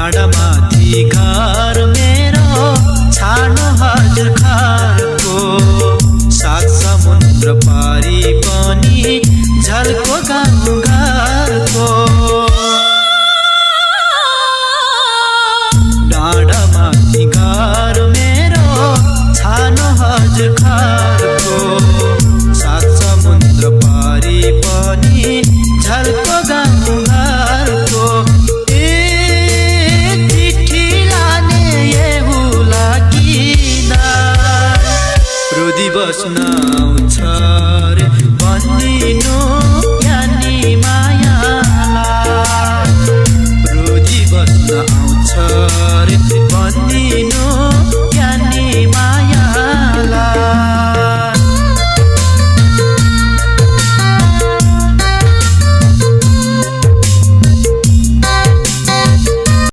डाँडामाथि घर मेरो छानो हजुर घरको सात समुद्र पारी पनि झल्को गाउँ घरको डाँडामाथि घर मेरो छानो हजुर घरको सात समुद्र पारी पनि झल्को गाउँ घरको बस्न आउँछ रे भनिदिनु यानी मायालाई रोजी बस्न आउँछ